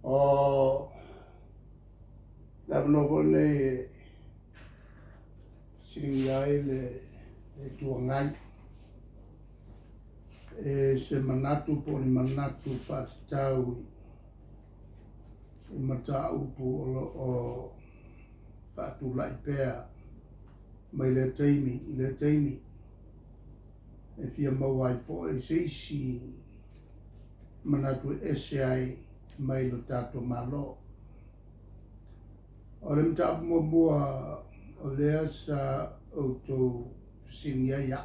o la novo le singai le tuangai se manatu po ni manatu whaatau i matau po o whaatu lai pēr mai le teimi e fia mawai fo e seisi manatu ese ai mai lo tato malo o le mta mua o lea sa auto singia ya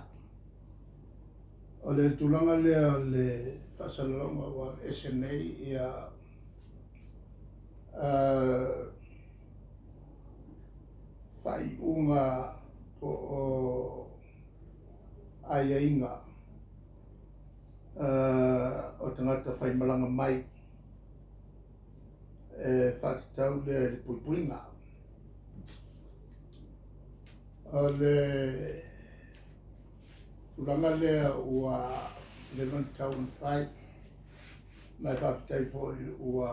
o le tulanga lea le whasalonga wa ese nei ia whai unga po o aiainga o tangata whai malanga mai whaatitau le puipuinga o le tulanga lea ua le mantau whai mai whaafitai fo ua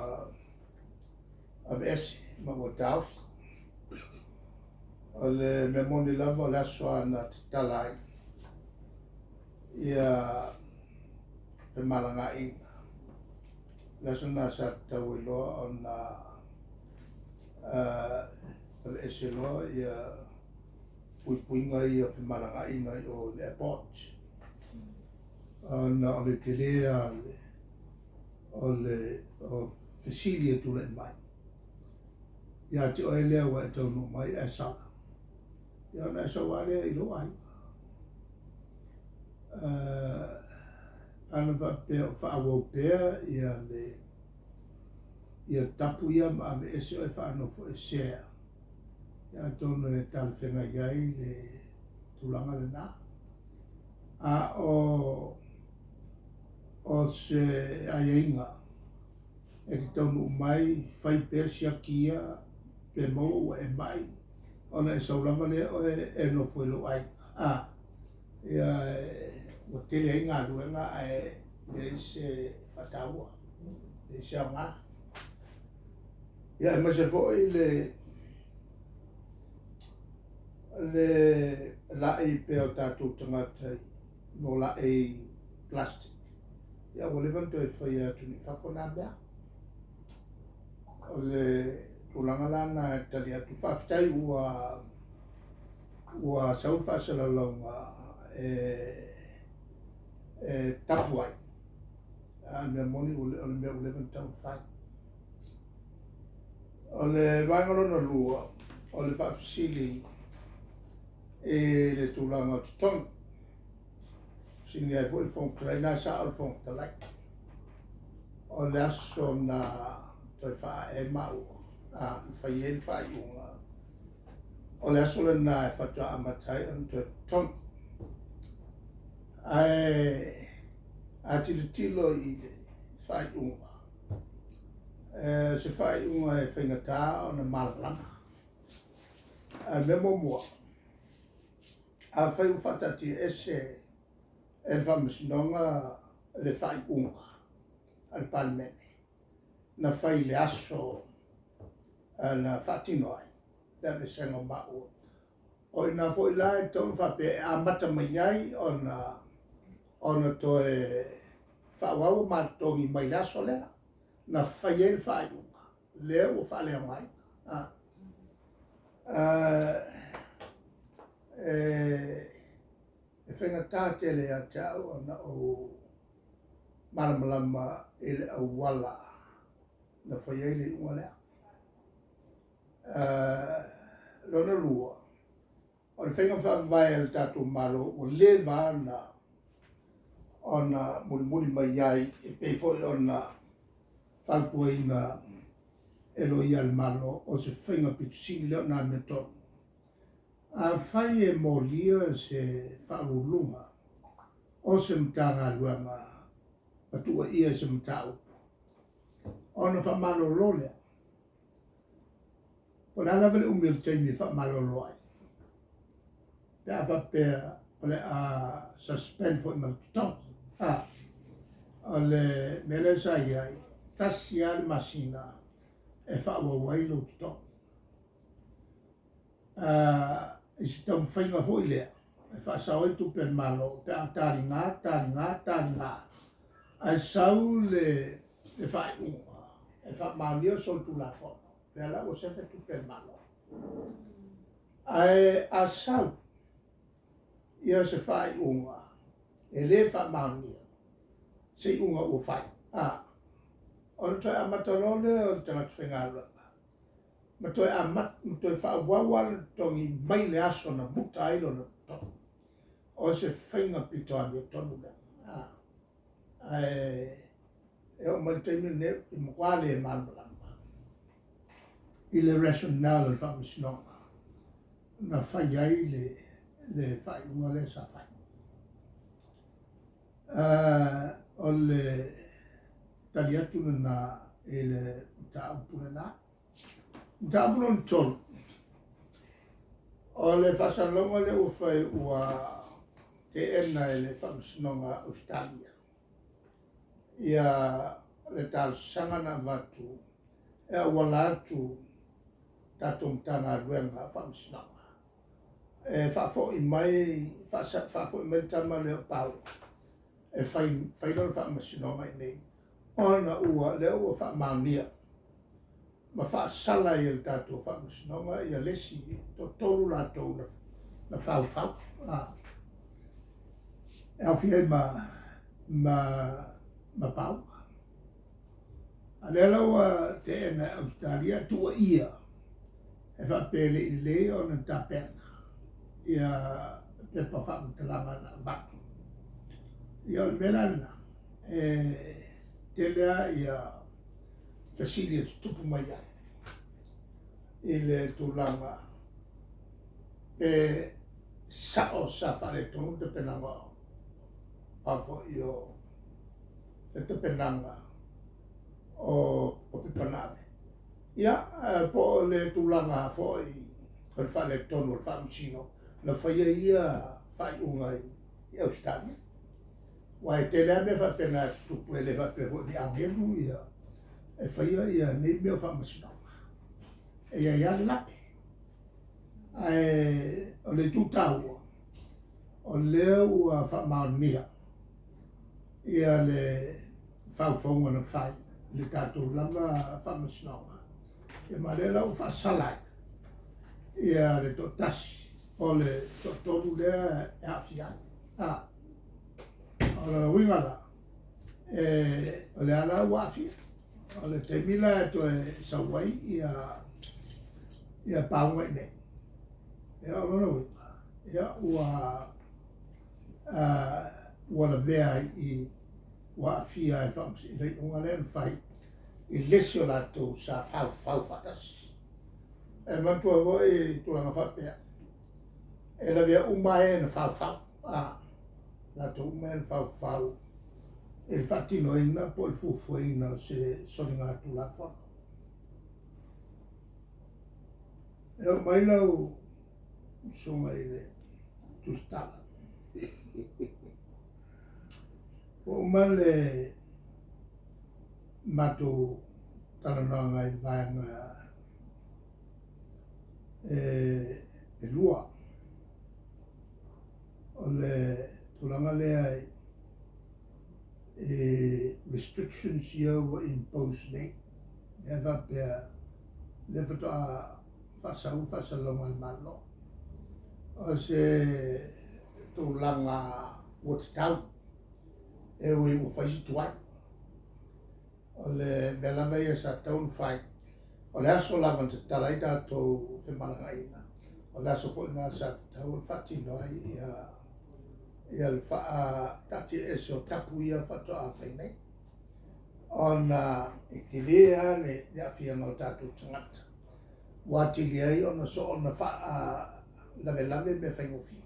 avesi ma ua tau o le memoni lava o le aso ana titalai ia te malanga inga lasa na sa tau e loa o na le ese loa ia puipuinga ia te malanga inga o le airport na o le kelea o le fesilia tu le mai ia te oe lea wa e tau no mai e sala ia na e sa wale i loa ai ana whaawau pēr ia tapu ia ma ave ese oe whaanofo e sea ia tono e talwhenga iai le tulanga le nā a o se aiainga e te taunu mai whai pēr siakia pe mau e mai ona e saulava lea oe e nofo e lo ai ia o tele ai ngā luenga le se whataua le se au ngā ia e mase fōi le lai pe o tātou tangata no lai plastic ia o le vanto e whai atu ni whawhona mea o le tulanga lana e tali atu whawhitai ua sau whasala launga tapu ai mea moni o le mea o le vantau whai o le vaingalona lua o le whawhisili le tūlanga tutong sini ai fo le whongtalai nā sa o le whongtalai o le aso na toi wha e mau i whai e whai unga o le aso le nā e whatua amatai an toi tong a tilo i le whai unga se whai unga e whaingatā o na malalanga me mua a whai uwhatati ese e whamasinonga le whai unga al palmene na whai le aso na whatino ai le me sengo mao o ina fo ila e tonu whape a mata mai ai ona to e whaawau matongi mai laso lea na whai e whai unga leo o whalea mai e whenga tele a tau ana o malamalama ele au wala na whai e le unga lea lona lua o le whenga whawai al tātou malo o le vana ona muli mai ai e peifoi ona whaupuaina e lo i al malo o se whenga pitusini leo nā me tonu. A whai e molia se whaurulunga o se mtanga luanga patua ia se mtau. Ona whamalo lolea. O le ala vele umil teimi whamalo loai. Pea whapea o le a suspend fo i malutau. O le mele sa iai tasi ale masina e whaawawai lo tuto. Isi tau whainga hoi lea. E whaasawai tupen malo, te a tāri ngā. Ai sau le whai unga. E wha maunio so tu la whono. Pea la o sefe tupen malo. Ai a sau. Ia se whai unga. E le wha maunio. Se unga o whai. Ora toi amatarole, ora tanga tuwhengarua. Ma toi amat, ma toi whaawawal tongi mai le aso na muta ailo na tonu. O se whainga pito ane tonu lea. E o mai teimi ne, I mwale e malmalama. I le rationale le whamisnonga. Na whai ai le whai unga le sa whai. O le tali atu na e le utaupuna na. Utaupuna ni tonu. O le whasalonga le uwhai ua te ena e le whamsinonga Australia. Ia le tāl sangana watu e a wala atu tatum tanga ruenga whamsinonga. E whafo I mai tama leo pau. E whaidon whamsinonga I nei. Ona ua leo ua whamaunia. Ma whaasala I el tātou whamsinonga ia lesi to tolu rātou na whau. E awhiai ma pau. A lela ua te ena Australia tua ia. E whapele I le o na tāpena. Ia pepa whamatalanga na watu. Ia o merana. Te lea ia facilities tupu mai ai. I le tūlanga. Sao sa whare tonu te penanga. Afo I o te penanga o pipanave. Ia, po le tūlanga fo I whare tonu o whamusino. Na whaia ia whai ungai I Australia. Wai te lea me whapena tupu e le whapeho ni angelu ia. E whaia ia nei mea whamasino. E ia le lape. O le tūtaua. O leo ua whamaunia. Ia le whauwhaunga na whai. Le tātou langa whamasino. Ia marela u whasalai. Ia le totasi. O le totoru lea e awhiai. O wingala, o le ala wafi, o le temila to e sawai ia paunga I nei. Ia o lona winga. Ia ua la vea I wafi ai whamsi. Ia unga le whai I lesi o lato sa whau fatas. E mantua voi tuanga whapea. E la vea umae na whau. La tau men fau e fatino ina po il fufuina se soninga tu la fono. E o mai lau sunga ile tu stala. O male matu talananga I vaenga e lua. O le tulanga lea restrictions here were imposed nei. Never pea never to whasalonga malo. O se tulanga Watertown e ui u whaisi tuai. O le melamei sa taun whai. O le aso lavan te talai tātou whemalanga ina. O le aso fwina sa taun whatino ia le wha tati e so tapu ia whato a whainei. Ona I te lea le awhia ngau tātou tangata. Wati lea I ona so ona wha lave me whaingofi.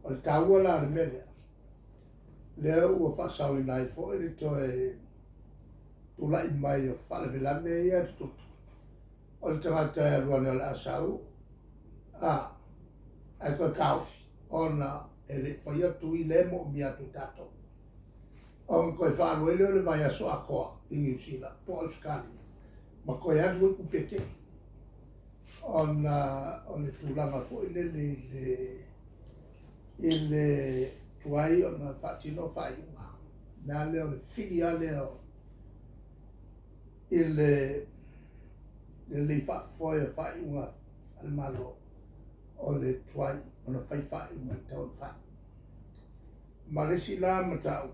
O le tāua la le melea. Lea ua whasau I nai fo e to e tula I mai o whalawelame ia te tutu. O le tangata e ruane o le asau. Ai koe kauwhi, ona e le whaia tui le mo mia tu tato. On koe whanau leo le vai aso a koa i New Zealand, po Australia. Ma koe atu ku peke. On le tūlanga fo le tuai o na whatino whai unga. Nā leo le whiri a leo le whaafoe o whai unga al malo o le tuai o na whai unga i taun whai. Ma resi la matau.